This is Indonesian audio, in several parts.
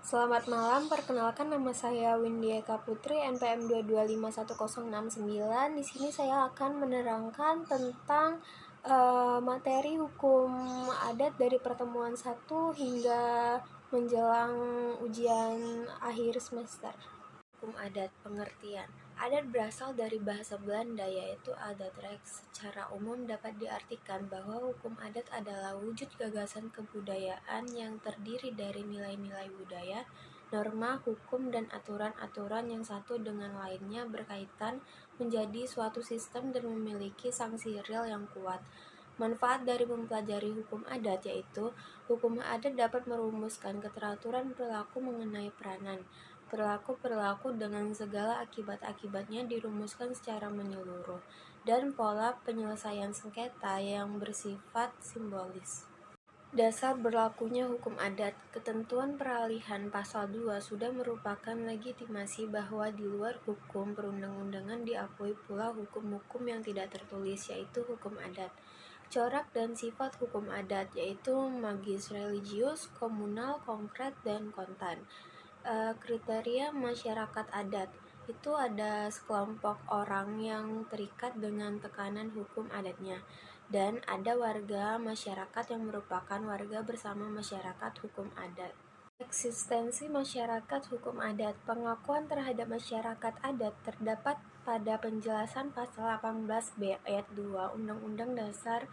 Selamat malam, perkenalkan nama saya Windy Eka Putri, NPM 2251069. Di sini saya akan menerangkan tentang materi hukum adat dari pertemuan 1 hingga menjelang ujian akhir semester. Hukum adat, pengertian. Adat berasal dari bahasa Belanda yaitu adatrecht. Secara umum dapat diartikan bahwa hukum adat adalah wujud gagasan kebudayaan yang terdiri dari nilai-nilai budaya, norma, hukum, dan aturan-aturan yang satu dengan lainnya berkaitan menjadi suatu sistem dan memiliki sanksi real yang kuat. Manfaat dari mempelajari hukum adat yaitu hukum adat dapat merumuskan keteraturan perilaku mengenai peranan. Perilaku dengan segala akibat-akibatnya dirumuskan secara menyeluruh, dan pola penyelesaian sengketa yang bersifat simbolis. Dasar berlakunya hukum adat. Ketentuan peralihan pasal 2 sudah merupakan legitimasi bahwa di luar hukum perundang-undangan diakui pula hukum-hukum yang tidak tertulis, yaitu hukum adat. Corak dan sifat hukum adat yaitu magis religius, komunal, konkret, dan kontan. Kriteria masyarakat adat itu ada sekelompok orang yang terikat dengan tekanan hukum adatnya, dan ada warga masyarakat yang merupakan warga bersama masyarakat hukum adat. Eksistensi masyarakat hukum adat. Pengakuan terhadap masyarakat adat terdapat pada penjelasan pasal 18B ayat 2 Undang-Undang Dasar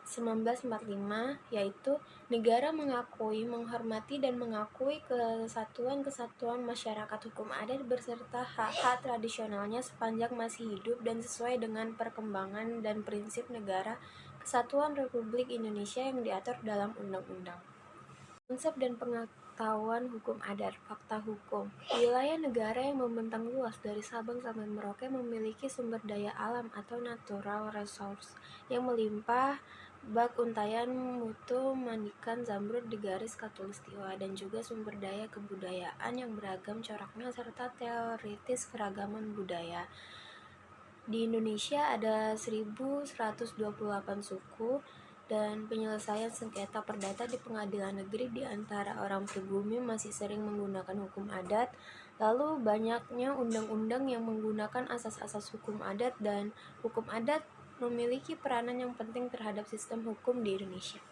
1945, yaitu negara mengakui, menghormati, dan mengakui kesatuan-kesatuan masyarakat hukum adat beserta hak-hak tradisionalnya sepanjang masih hidup dan sesuai dengan perkembangan dan prinsip negara kesatuan Republik Indonesia yang diatur dalam undang-undang. Konsep dan pengetahuan hukum adat. Fakta hukum. Wilayah negara yang membentang luas dari Sabang sampai Merauke memiliki sumber daya alam atau natural resource yang melimpah, bak untayan, mutu, mandikan, zamrud di garis khatulistiwa, dan juga sumber daya kebudayaan yang beragam coraknya serta teoritis keragaman budaya. Di Indonesia ada 1128 suku, dan penyelesaian sengketa perdata di pengadilan negeri di antara orang pribumi masih sering menggunakan hukum adat. Lalu banyaknya undang-undang yang menggunakan asas-asas hukum adat, dan hukum adat memiliki peranan yang penting terhadap sistem hukum di Indonesia.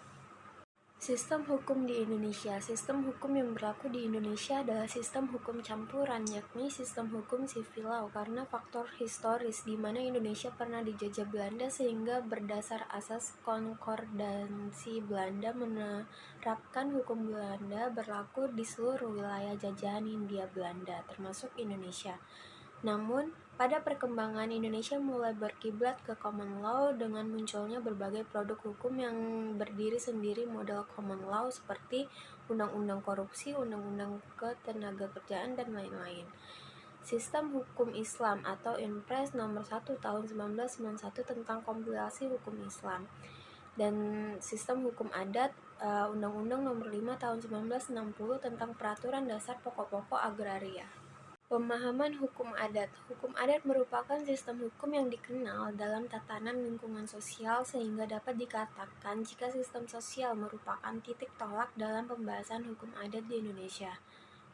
Sistem hukum di Indonesia. Sistem hukum yang berlaku di Indonesia adalah sistem hukum campuran, yakni sistem hukum civil law, karena faktor historis di mana Indonesia pernah dijajah Belanda sehingga berdasar asas konkordansi Belanda menerapkan hukum Belanda berlaku di seluruh wilayah jajahan Hindia Belanda, termasuk Indonesia. Namun, pada perkembangan Indonesia mulai berkiblat ke common law dengan munculnya berbagai produk hukum yang berdiri sendiri model common law seperti undang-undang korupsi, undang-undang ketenagakerjaan, dan lain-lain. Sistem hukum Islam atau Inpres nomor 1 tahun 1991 tentang kompilasi hukum Islam, dan sistem hukum adat Undang-Undang nomor 5 tahun 1960 tentang peraturan dasar pokok-pokok agraria. Pemahaman hukum adat. Hukum adat merupakan sistem hukum yang dikenal dalam tatanan lingkungan sosial sehingga dapat dikatakan jika sistem sosial merupakan titik tolak dalam pembahasan hukum adat di Indonesia.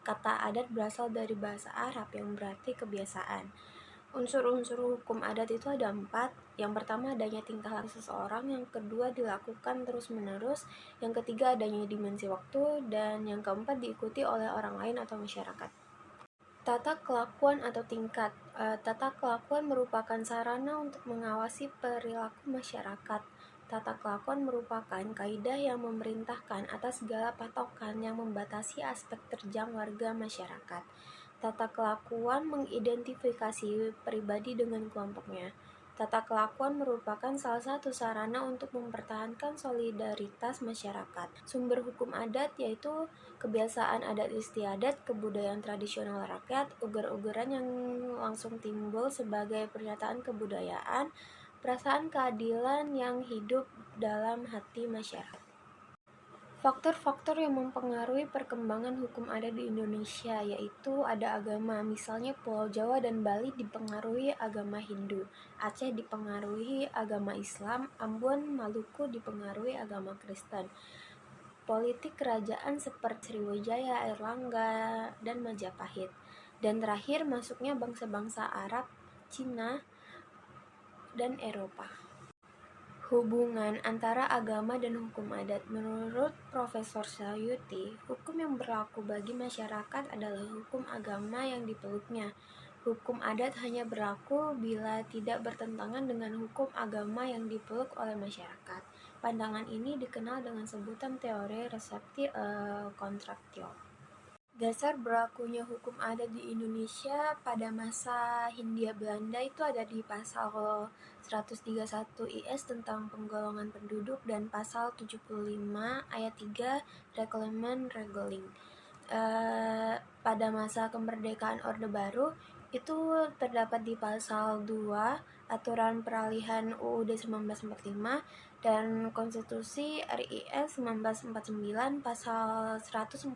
Kata adat berasal dari bahasa Arab yang berarti kebiasaan. Unsur-unsur hukum adat itu ada 4. Yang pertama adanya tingkah laku seseorang, yang kedua dilakukan terus-menerus, yang ketiga adanya dimensi waktu, dan yang keempat diikuti oleh orang lain atau masyarakat. Tata kelakuan atau tingkat. Tata kelakuan merupakan sarana untuk mengawasi perilaku masyarakat. Tata kelakuan merupakan kaidah yang memerintahkan atas segala patokan yang membatasi aspek terjang warga masyarakat. Tata kelakuan mengidentifikasi pribadi dengan kelompoknya. Tata kelakuan merupakan salah satu sarana untuk mempertahankan solidaritas masyarakat. Sumber hukum adat yaitu kebiasaan adat istiadat, kebudayaan tradisional rakyat, ugar-ugaran yang langsung timbul sebagai pernyataan kebudayaan, perasaan keadilan yang hidup dalam hati masyarakat. Faktor-faktor yang mempengaruhi perkembangan hukum adat di Indonesia yaitu ada agama, misalnya Pulau Jawa dan Bali dipengaruhi agama Hindu, Aceh dipengaruhi agama Islam, Ambon, Maluku dipengaruhi agama Kristen. politik kerajaan seperti Sriwijaya, Airlangga, dan Majapahit. Dan terakhir masuknya bangsa-bangsa Arab, Cina, dan Eropa. Hubungan antara agama dan hukum adat. Menurut Profesor Sayuti, hukum yang berlaku bagi masyarakat adalah hukum agama yang dipeluknya. Hukum adat hanya berlaku bila tidak bertentangan dengan hukum agama yang dipeluk oleh masyarakat. Pandangan ini dikenal dengan sebutan teori resepti contractio. Dasar berlakunya hukum adat di Indonesia pada masa Hindia Belanda itu ada di pasal 131 IS tentang penggolongan penduduk dan pasal 75 ayat 3 Reglement Regeling. Pada masa kemerdekaan Orde Baru itu terdapat di pasal 2 Aturan Peralihan UUD 1945 dan Konstitusi RIS 1949 pasal 146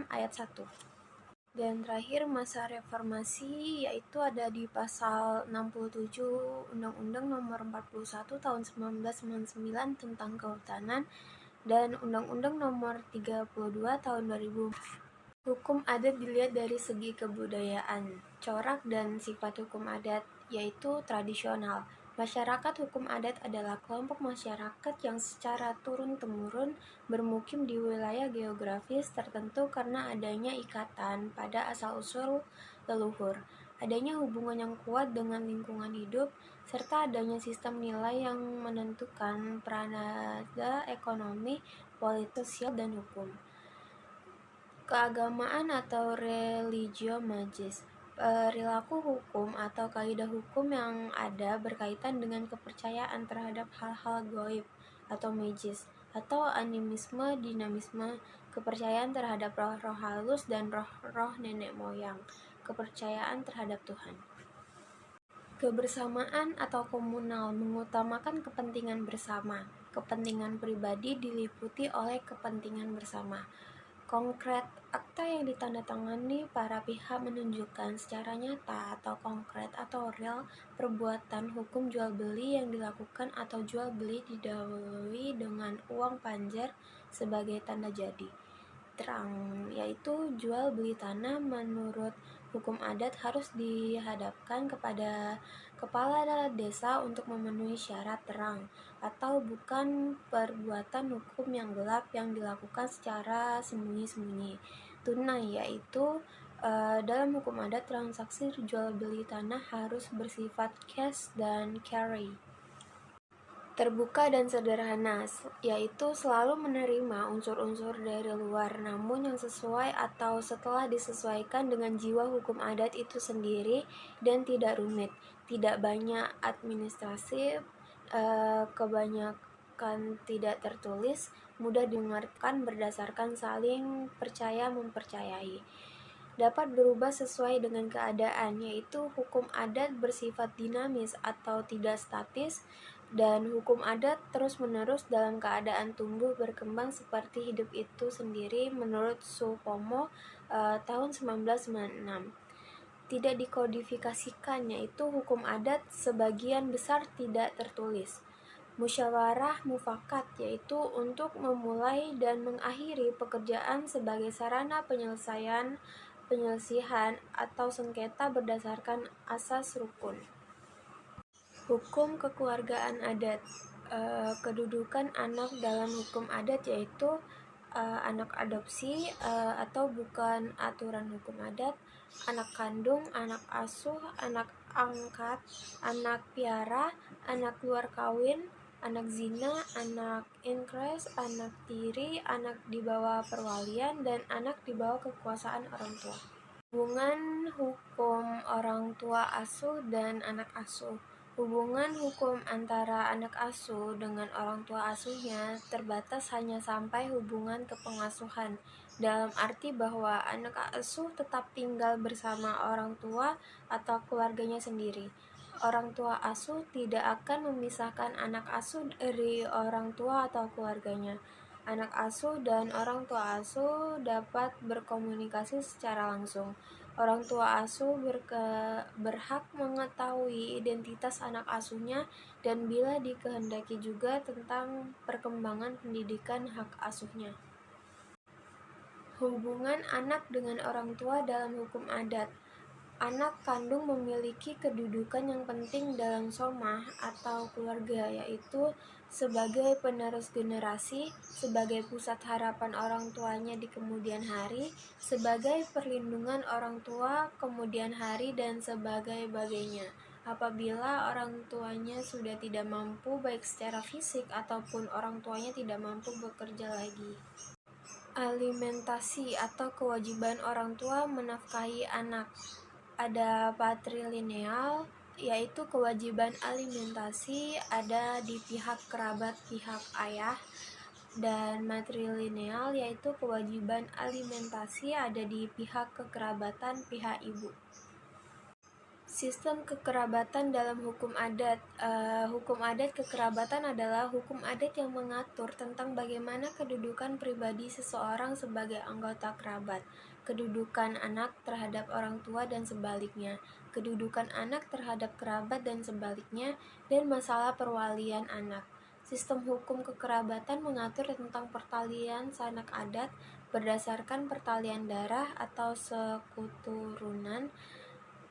ayat 1. Dan terakhir masa reformasi yaitu ada di pasal 67 Undang-Undang Nomor 41 Tahun 1999 tentang Kehutanan dan Undang-Undang Nomor 32 Tahun 2000. Hukum adat dilihat dari segi kebudayaan, corak dan sifat hukum adat, yaitu tradisional. Masyarakat hukum adat adalah kelompok masyarakat yang secara turun-temurun bermukim di wilayah geografis tertentu karena adanya ikatan pada asal-usul leluhur, adanya hubungan yang kuat dengan lingkungan hidup, serta adanya sistem nilai yang menentukan peranada ekonomi, politik, sosial, dan hukum. Keagamaan atau religio magis. Perilaku hukum atau kaidah hukum yang ada berkaitan dengan kepercayaan terhadap hal-hal gaib atau magis, atau animisme, dinamisme, kepercayaan terhadap roh-roh halus dan roh-roh nenek moyang, kepercayaan terhadap Tuhan. Kebersamaan atau komunal mengutamakan kepentingan bersama. Kepentingan pribadi diliputi oleh kepentingan bersama. Konkret, akta yang ditandatangani para pihak menunjukkan secara nyata atau konkret atau real perbuatan hukum jual beli yang dilakukan atau jual beli didahului dengan uang panjar sebagai tanda jadi. Terang, yaitu jual beli tanah menurut hukum adat harus dihadapkan kepada kepala desa untuk memenuhi syarat terang atau bukan perbuatan hukum yang gelap yang dilakukan secara sembunyi-sembunyi. Tunai, yaitu dalam hukum adat transaksi jual beli tanah harus bersifat cash dan carry. Terbuka dan sederhana, yaitu selalu menerima unsur-unsur dari luar namun yang sesuai atau setelah disesuaikan dengan jiwa hukum adat itu sendiri dan tidak rumit, tidak banyak administrasi, kebanyakan tidak tertulis, mudah dimengerti berdasarkan saling percaya mempercayai. Dapat berubah sesuai dengan keadaan, yaitu hukum adat bersifat dinamis atau tidak statis, dan hukum adat terus-menerus dalam keadaan tumbuh berkembang seperti hidup itu sendiri menurut Supomo tahun 1996. Tidak dikodifikasikan, yaitu hukum adat sebagian besar tidak tertulis. Musyawarah mufakat, yaitu untuk memulai dan mengakhiri pekerjaan sebagai sarana penyelesaian atau sengketa berdasarkan asas rukun. Hukum kekeluargaan adat. Kedudukan anak dalam hukum adat yaitu anak adopsi atau bukan aturan hukum adat, anak kandung, anak asuh, anak angkat, anak piara, anak luar kawin, anak zina, anak incest, anak tiri, anak di bawah perwalian, dan anak di bawah kekuasaan orang tua. Hubungan hukum orang tua asuh dan anak asuh. Hubungan hukum antara anak asuh dengan orang tua asuhnya terbatas hanya sampai hubungan kepengasuhan, dalam arti bahwa anak asuh tetap tinggal bersama orang tua atau keluarganya sendiri. Orang tua asuh tidak akan memisahkan anak asuh dari orang tua atau keluarganya. Anak asuh dan orang tua asuh dapat berkomunikasi secara langsung. Orang tua asuh berhak mengetahui identitas anak asuhnya dan bila dikehendaki juga tentang perkembangan pendidikan hak asuhnya. Hubungan anak dengan orang tua dalam hukum adat. Anak kandung memiliki kedudukan yang penting dalam somah atau keluarga, yaitu sebagai penerus generasi, sebagai pusat harapan orang tuanya di kemudian hari, sebagai perlindungan orang tua kemudian hari, dan sebagainya. Apabila orang tuanya sudah tidak mampu baik secara fisik ataupun orang tuanya tidak mampu bekerja lagi. Alimentasi atau kewajiban orang tua menafkahi anak. Ada patrilineal, yaitu kewajiban alimentasi ada di pihak kerabat pihak ayah, dan matrilineal, yaitu kewajiban alimentasi ada di pihak kekerabatan pihak ibu. Sistem kekerabatan dalam hukum adat. Hukum adat kekerabatan adalah hukum adat yang mengatur tentang bagaimana kedudukan pribadi seseorang sebagai anggota kerabat, kedudukan anak terhadap orang tua dan sebaliknya, kedudukan anak terhadap kerabat dan sebaliknya, dan masalah perwalian anak. Sistem hukum kekerabatan mengatur tentang pertalian sanak adat berdasarkan pertalian darah atau sekuturunan,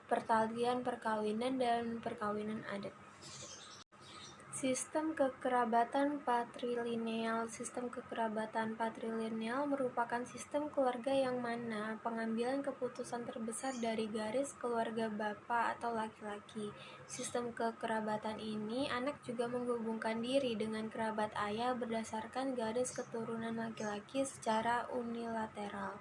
pertalian perkawinan, dan perkawinan adat. Sistem kekerabatan patrilineal. Sistem kekerabatan patrilineal merupakan sistem keluarga yang mana pengambilan keputusan terbesar dari garis keluarga bapak atau laki-laki. Sistem kekerabatan ini anak juga menghubungkan diri dengan kerabat ayah berdasarkan garis keturunan laki-laki secara unilateral.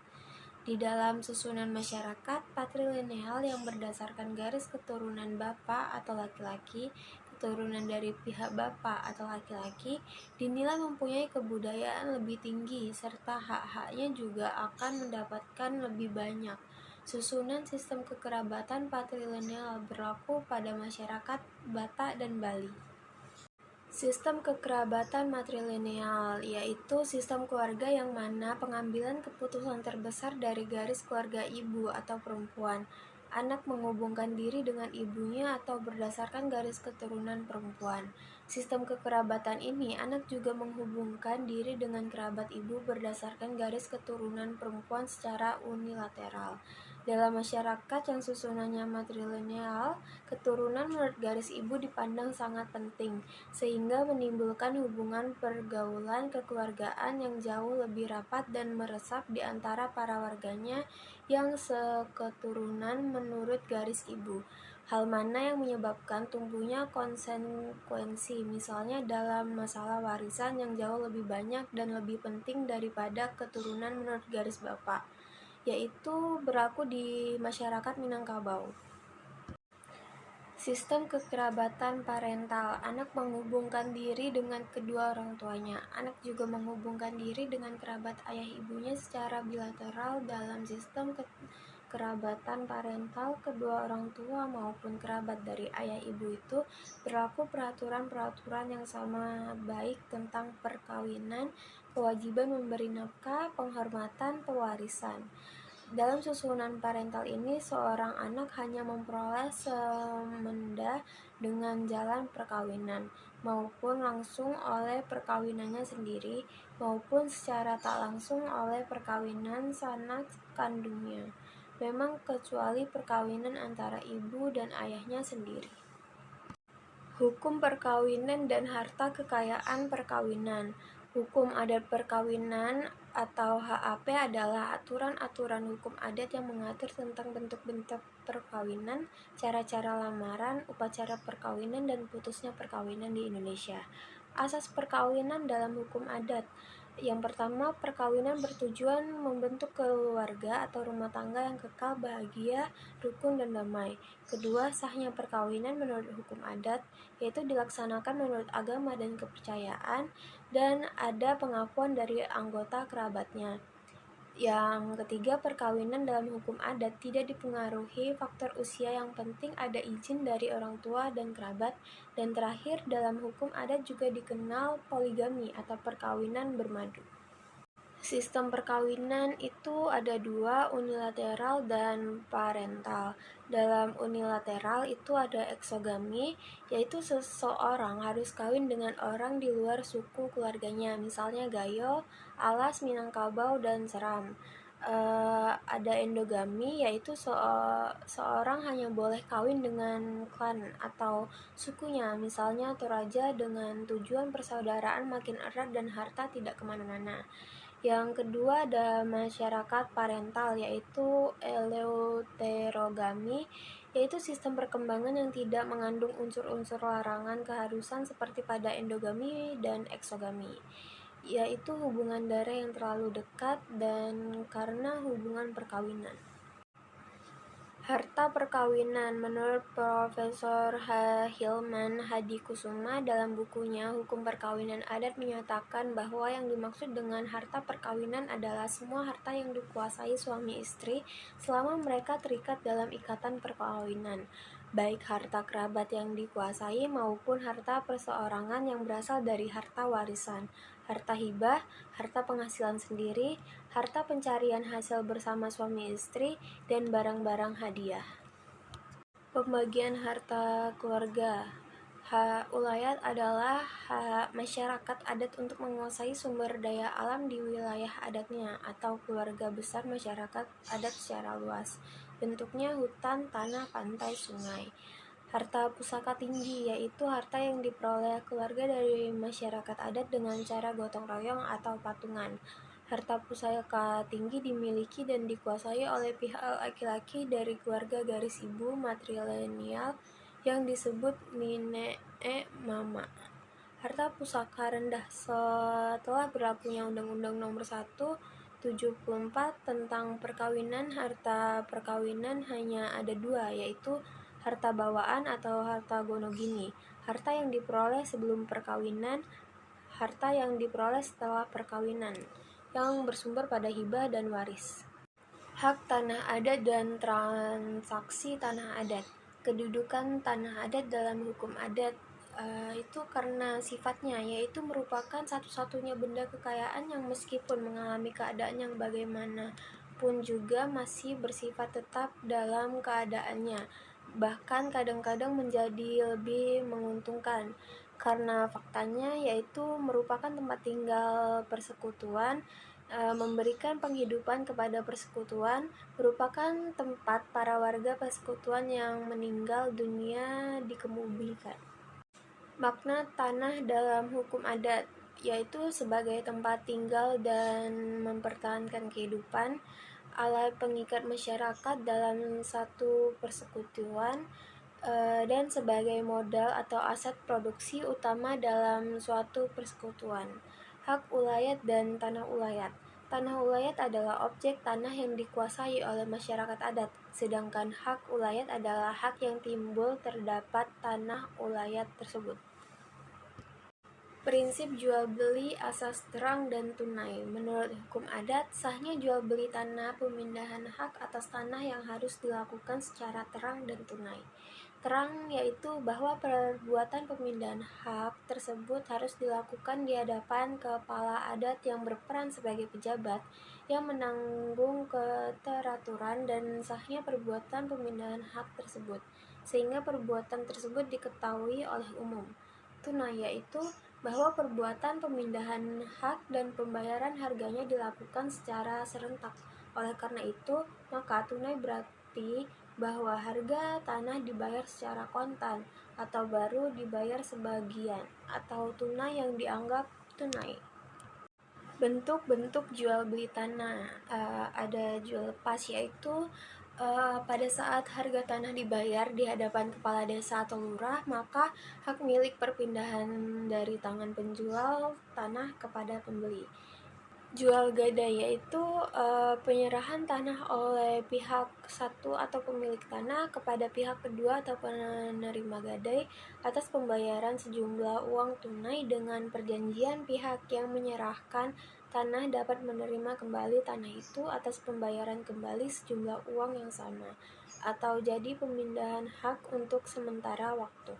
Di dalam susunan masyarakat patrilineal yang berdasarkan garis keturunan bapak atau laki-laki, keturunan dari pihak bapak atau laki-laki, dinilai mempunyai kebudayaan lebih tinggi serta hak-haknya juga akan mendapatkan lebih banyak. Susunan sistem kekerabatan patrilineal berlaku pada masyarakat Batak dan Bali. Sistem kekerabatan matrilineal, yaitu sistem keluarga yang mana pengambilan keputusan terbesar dari garis keluarga ibu atau perempuan. Anak menghubungkan diri dengan ibunya atau berdasarkan garis keturunan perempuan. Sistem kekerabatan ini, anak juga menghubungkan diri dengan kerabat ibu berdasarkan garis keturunan perempuan secara unilateral. Dalam masyarakat yang susunannya matrilineal, keturunan menurut garis ibu dipandang sangat penting, sehingga menimbulkan hubungan pergaulan kekeluargaan yang jauh lebih rapat dan meresap di antara para warganya yang seketurunan menurut garis ibu. Hal mana yang menyebabkan tumbuhnya konsekuensi, misalnya dalam masalah warisan yang jauh lebih banyak dan lebih penting daripada keturunan menurut garis bapak, yaitu berlaku di masyarakat Minangkabau. Sistem kekerabatan parental. Anak menghubungkan diri dengan kedua orang tuanya. Anak juga menghubungkan diri dengan kerabat ayah ibunya secara bilateral. Dalam sistem kerabatan parental, kedua orang tua maupun kerabat dari ayah ibu itu berlaku peraturan-peraturan yang sama, baik tentang perkawinan, kewajiban memberi nafkah, penghormatan, pewarisan. Dalam susunan parental ini, seorang anak hanya memperoleh semenda dengan jalan perkawinan, maupun langsung oleh perkawinannya sendiri, maupun secara tak langsung oleh perkawinan sanak kandungnya, memang kecuali perkawinan antara ibu dan ayahnya sendiri. Hukum perkawinan dan harta kekayaan perkawinan. Hukum adat perkawinan atau HAP adalah aturan-aturan hukum adat yang mengatur tentang bentuk-bentuk perkawinan, cara-cara lamaran, upacara perkawinan, dan putusnya perkawinan di Indonesia. Asas perkawinan dalam hukum adat. Yang pertama, perkawinan bertujuan membentuk keluarga atau rumah tangga yang kekal, bahagia, rukun, dan damai. Kedua, sahnya perkawinan menurut hukum adat, yaitu dilaksanakan menurut agama dan kepercayaan, dan ada pengakuan dari anggota kerabatnya. Yang ketiga, perkawinan dalam hukum adat tidak dipengaruhi faktor usia, yang penting ada izin dari orang tua dan kerabat. Dan terakhir, dalam hukum adat juga dikenal poligami atau perkawinan bermadu. Sistem perkawinan itu ada dua, unilateral dan parental. Dalam unilateral itu ada eksogami, yaitu seseorang harus kawin dengan orang di luar suku keluarganya, misalnya Gayo, Alas, Minangkabau, dan Seram. ada endogami, yaitu seorang hanya boleh kawin dengan klan atau sukunya, misalnya Toraja, dengan tujuan persaudaraan makin erat dan harta tidak kemana-mana. Yang kedua ada masyarakat parental, yaitu eleuterogami, yaitu sistem perkembangan yang tidak mengandung unsur-unsur larangan keharusan seperti pada endogami dan eksogami, yaitu hubungan darah yang terlalu dekat dan karena hubungan perkawinan. Harta perkawinan. Menurut Profesor Hilman Hadikusuma dalam bukunya Hukum Perkawinan Adat menyatakan bahwa yang dimaksud dengan harta perkawinan adalah semua harta yang dikuasai suami istri selama mereka terikat dalam ikatan perkawinan, baik harta kerabat yang dikuasai maupun harta perseorangan yang berasal dari harta warisan, harta hibah, harta penghasilan sendiri, harta pencarian hasil bersama suami istri, dan barang-barang hadiah. Pembagian harta keluarga. Hak ulayat adalah hak masyarakat adat untuk menguasai sumber daya alam di wilayah adatnya atau keluarga besar masyarakat adat secara luas. Bentuknya hutan, tanah, pantai, sungai. Harta pusaka tinggi, yaitu harta yang diperoleh keluarga dari masyarakat adat dengan cara gotong royong atau patungan. Harta pusaka tinggi dimiliki dan dikuasai oleh pihak laki-laki dari keluarga garis ibu matrilineal yang disebut mama. Harta pusaka rendah. Setelah berlakunya Undang-Undang Nomor 1/74 tentang perkawinan, harta perkawinan hanya ada dua, yaitu harta bawaan atau harta gonogini, harta yang diperoleh sebelum perkawinan, harta yang diperoleh setelah perkawinan, yang bersumber pada hibah dan waris. Hak tanah adat dan transaksi tanah adat. Kedudukan tanah adat dalam hukum adat itu karena sifatnya, yaitu merupakan satu-satunya benda kekayaan yang meskipun mengalami keadaan yang bagaimanapun juga masih bersifat tetap dalam keadaannya, bahkan kadang-kadang menjadi lebih menguntungkan karena faktanya yaitu merupakan tempat tinggal persekutuan, memberikan penghidupan kepada persekutuan, merupakan tempat para warga persekutuan yang meninggal dunia dikebumikan. Makna tanah dalam hukum adat, yaitu sebagai tempat tinggal dan mempertahankan kehidupan, alat pengikat masyarakat dalam satu persekutuan, dan sebagai modal atau aset produksi utama dalam suatu persekutuan. Hak ulayat dan tanah ulayat. Tanah ulayat adalah objek tanah yang dikuasai oleh masyarakat adat, sedangkan hak ulayat adalah hak yang timbul terdapat tanah ulayat tersebut. Prinsip jual beli asas terang dan tunai. Menurut hukum adat, sahnya jual beli tanah pemindahan hak atas tanah yang harus dilakukan secara terang dan tunai. Terang yaitu bahwa perbuatan pemindahan hak tersebut harus dilakukan di hadapan kepala adat yang berperan sebagai pejabat yang menanggung keteraturan dan sahnya perbuatan pemindahan hak tersebut, sehingga perbuatan tersebut diketahui oleh umum. Tunai yaitu bahwa perbuatan pemindahan hak dan pembayaran harganya dilakukan secara serentak. Oleh karena itu, maka tunai berarti bahwa harga tanah dibayar secara kontan atau baru dibayar sebagian, atau tunai yang dianggap tunai. Bentuk-bentuk jual beli tanah. Ada jual lepas, yaitu pada saat harga tanah dibayar di hadapan kepala desa atau lurah, maka hak milik perpindahan dari tangan penjual tanah kepada pembeli. Jual gadai yaitu penyerahan tanah oleh pihak satu atau pemilik tanah kepada pihak kedua atau penerima gadai atas pembayaran sejumlah uang tunai dengan perjanjian pihak yang menyerahkan tanah dapat menerima kembali tanah itu atas pembayaran kembali sejumlah uang yang sama, atau jadi pemindahan hak untuk sementara waktu.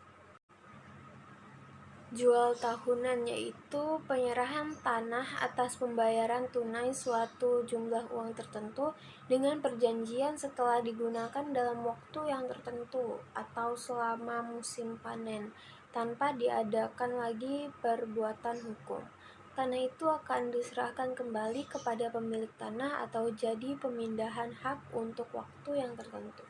Jual tahunan yaitu penyerahan tanah atas pembayaran tunai suatu jumlah uang tertentu dengan perjanjian setelah digunakan dalam waktu yang tertentu atau selama musim panen tanpa diadakan lagi perbuatan hukum. tanah itu akan diserahkan kembali kepada pemilik tanah atau jadi pemindahan hak untuk waktu yang tertentu.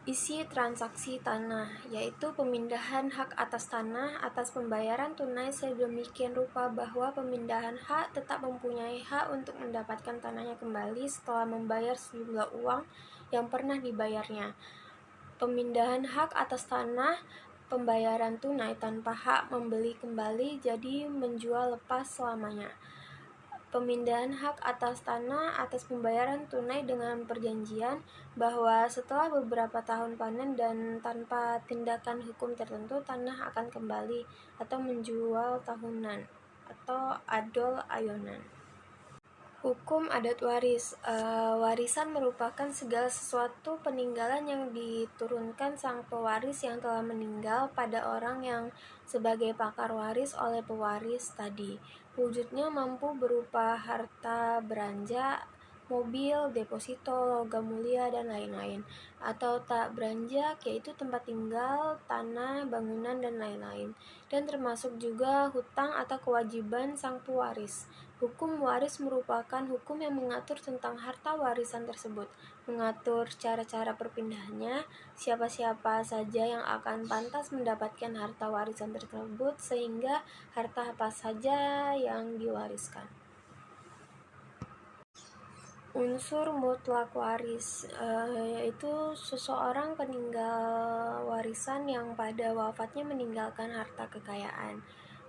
Isi transaksi tanah, yaitu pemindahan hak atas tanah atas pembayaran tunai sedemikian rupa bahwa pemindahan hak tetap mempunyai hak untuk mendapatkan tanahnya kembali setelah membayar sejumlah uang yang pernah dibayarnya. Pemindahan hak atas tanah, pembayaran tunai tanpa hak membeli kembali jadi menjual lepas selamanya. Pemindahan hak atas tanah atas pembayaran tunai dengan perjanjian bahwa setelah beberapa tahun panen dan tanpa tindakan hukum tertentu tanah akan kembali atau menjual tahunan atau adol ayonan. Hukum adat waris. Warisan merupakan segala sesuatu peninggalan yang diturunkan sang pewaris yang telah meninggal pada orang yang sebagai pakar waris oleh pewaris tadi. Wujudnya mampu berupa harta beranjak, mobil, deposito, logam mulia, dan lain-lain. Atau tak beranjak, yaitu tempat tinggal, tanah, bangunan, dan lain-lain. Dan termasuk juga hutang atau kewajiban sang pewaris. Hukum waris merupakan hukum yang mengatur tentang harta warisan tersebut, mengatur cara-cara perpindahannya, siapa-siapa saja yang akan pantas mendapatkan harta warisan tersebut, sehingga harta apa saja yang diwariskan. Unsur mutlak waris, yaitu seseorang peninggal warisan yang pada wafatnya meninggalkan harta kekayaan.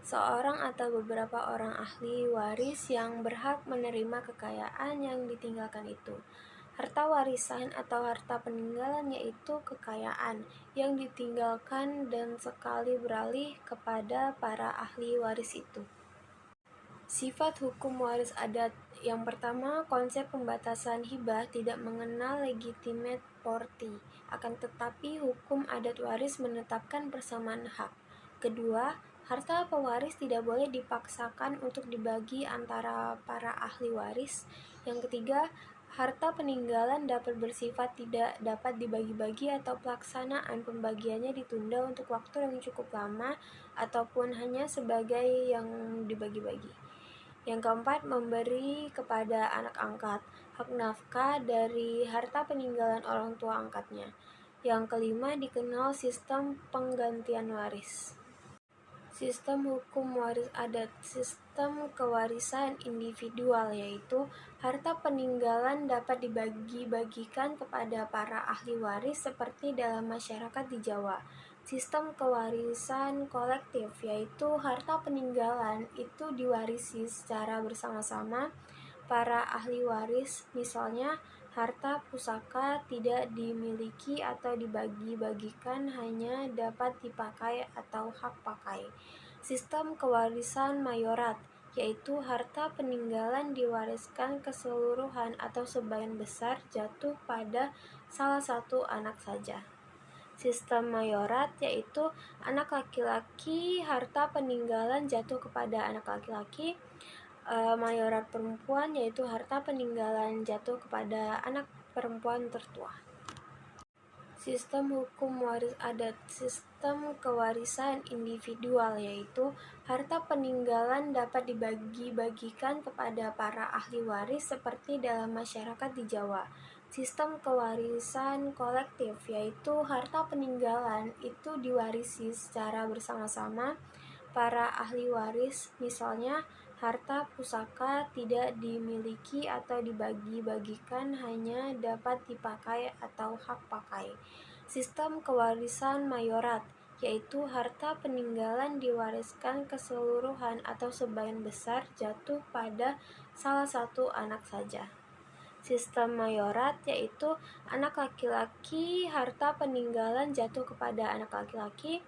Seorang atau beberapa orang ahli waris yang berhak menerima kekayaan yang ditinggalkan itu. Harta warisan atau harta peninggalan yaitu kekayaan yang ditinggalkan dan sekali beralih kepada para ahli waris itu. Sifat hukum waris adat. Yang pertama, konsep pembatasan hibah tidak mengenal legitimate property, akan tetapi hukum adat waris menetapkan persamaan hak. Kedua, harta pewaris tidak boleh dipaksakan untuk dibagi antara para ahli waris. Yang ketiga, harta peninggalan dapat bersifat tidak dapat dibagi-bagi atau pelaksanaan pembagiannya ditunda untuk waktu yang cukup lama ataupun hanya sebagai yang dibagi-bagi. Yang keempat, memberi kepada anak angkat hak nafkah dari harta peninggalan orang tua angkatnya. Yang kelima, dikenal sistem penggantian waris. Sistem hukum waris adat. Sistem kewarisan individual, yaitu harta peninggalan dapat dibagi-bagikan kepada para ahli waris seperti dalam masyarakat di Jawa. Sistem kewarisan kolektif, yaitu harta peninggalan itu diwarisi secara bersama-sama para ahli waris, misalnya harta pusaka tidak dimiliki atau dibagi-bagikan, hanya dapat dipakai atau hak pakai. Sistem kewarisan mayorat, yaitu harta peninggalan diwariskan keseluruhan atau sebagian besar jatuh pada salah satu anak saja. Sistem mayorat, yaitu anak laki-laki harta peninggalan jatuh kepada anak laki-laki. Mayorat perempuan, yaitu harta peninggalan jatuh kepada anak perempuan tertua. Sistem hukum waris adat. Sistem kewarisan individual, yaitu harta peninggalan dapat dibagi-bagikan kepada para ahli waris seperti dalam masyarakat di Jawa. Sistem kewarisan kolektif, yaitu harta peninggalan itu diwarisi secara bersama-sama para ahli waris, misalnya harta pusaka tidak dimiliki atau dibagi-bagikan, hanya dapat dipakai atau hak pakai. Sistem kewarisan mayorat, yaitu harta peninggalan diwariskan keseluruhan atau sebagian besar jatuh pada salah satu anak saja. Sistem mayorat, yaitu anak laki-laki harta peninggalan jatuh kepada anak laki-laki.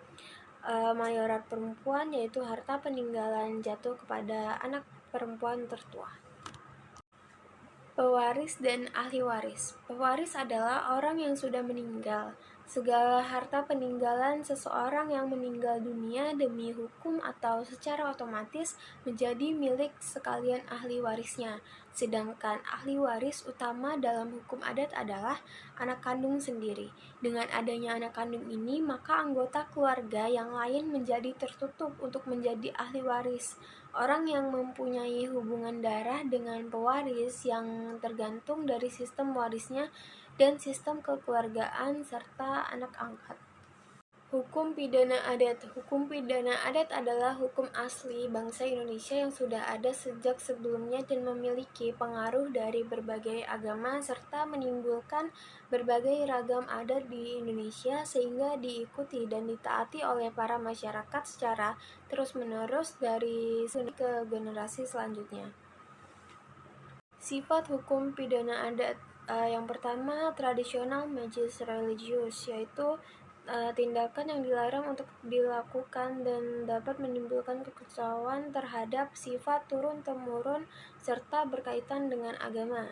Mayorat perempuan, yaitu harta peninggalan jatuh kepada anak perempuan tertua. Pewaris dan ahli waris. Pewaris adalah orang yang sudah meninggal. Segala harta peninggalan seseorang yang meninggal dunia demi hukum atau secara otomatis menjadi milik sekalian ahli warisnya. Sedangkan ahli waris utama dalam hukum adat adalah anak kandung sendiri. Dengan adanya anak kandung ini, maka anggota keluarga yang lain menjadi tertutup untuk menjadi ahli waris. Orang yang mempunyai hubungan darah dengan pewaris yang tergantung dari sistem warisnya dan sistem kekeluargaan serta anak angkat. Hukum pidana adat. Hukum pidana adat adalah hukum asli bangsa Indonesia yang sudah ada sejak sebelumnya dan memiliki pengaruh dari berbagai agama serta menimbulkan berbagai ragam adat di Indonesia sehingga diikuti dan ditaati oleh para masyarakat secara terus-menerus dari ke generasi selanjutnya. Sifat hukum pidana adat yang pertama, tradisional magis religius, yaitu tindakan yang dilarang untuk dilakukan dan dapat menimbulkan kekacauan terhadap sifat turun-temurun serta berkaitan dengan agama.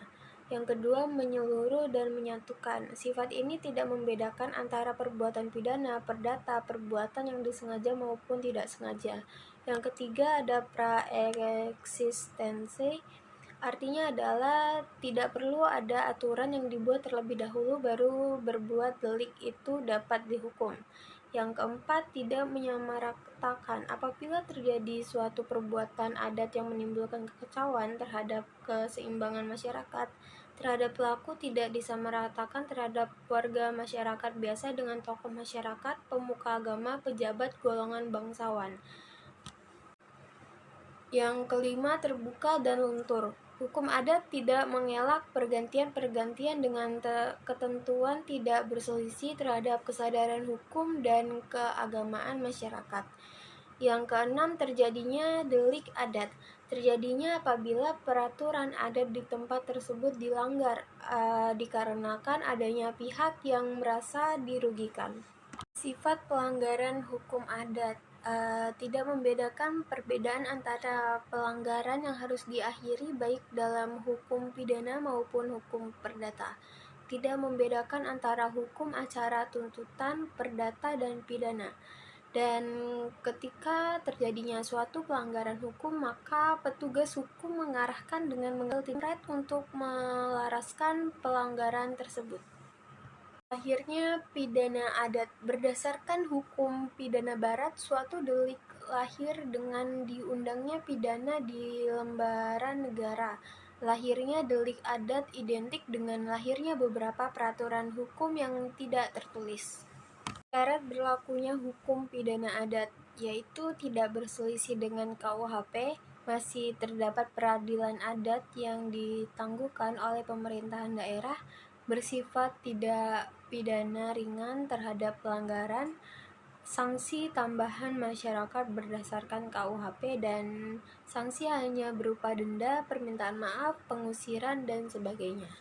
Yang kedua, menyeluruh dan menyatukan. Sifat ini tidak membedakan antara perbuatan pidana, perdata, perbuatan yang disengaja maupun tidak sengaja. Yang ketiga, ada praeksistensi. Artinya adalah tidak perlu ada aturan yang dibuat terlebih dahulu baru berbuat delik itu dapat dihukum. Yang keempat, tidak menyamaratakan. Apabila terjadi suatu perbuatan adat yang menimbulkan kekacauan terhadap keseimbangan masyarakat, terhadap pelaku tidak disamaratakan terhadap warga masyarakat biasa dengan tokoh masyarakat, pemuka agama, pejabat, golongan bangsawan. Yang kelima, terbuka dan luntur. Hukum adat tidak mengelak pergantian-pergantian dengan ketentuan tidak berselisih terhadap kesadaran hukum dan keagamaan masyarakat. Yang keenam, terjadinya delik adat. Terjadinya apabila peraturan adat di tempat tersebut dilanggar dikarenakan adanya pihak yang merasa dirugikan. Sifat pelanggaran hukum adat tidak membedakan perbedaan antara pelanggaran yang harus diakhiri baik dalam hukum pidana maupun hukum perdata. Tidak membedakan antara hukum acara tuntutan, perdata, dan pidana. Dan ketika terjadinya suatu pelanggaran hukum, maka petugas hukum mengarahkan dengan mengambil tindak untuk melaraskan pelanggaran tersebut. Akhirnya, pidana adat. Berdasarkan hukum pidana barat, suatu delik lahir dengan diundangnya pidana di lembaran negara. Lahirnya delik adat identik dengan lahirnya beberapa peraturan hukum yang tidak tertulis. Syarat berlakunya hukum pidana adat, yaitu tidak berselisih dengan KUHP, masih terdapat peradilan adat yang ditangguhkan oleh pemerintahan daerah, bersifat tidak pidana ringan terhadap pelanggaran, sanksi tambahan masyarakat berdasarkan KUHP, dan sanksi hanya berupa denda, permintaan maaf, pengusiran, dan sebagainya.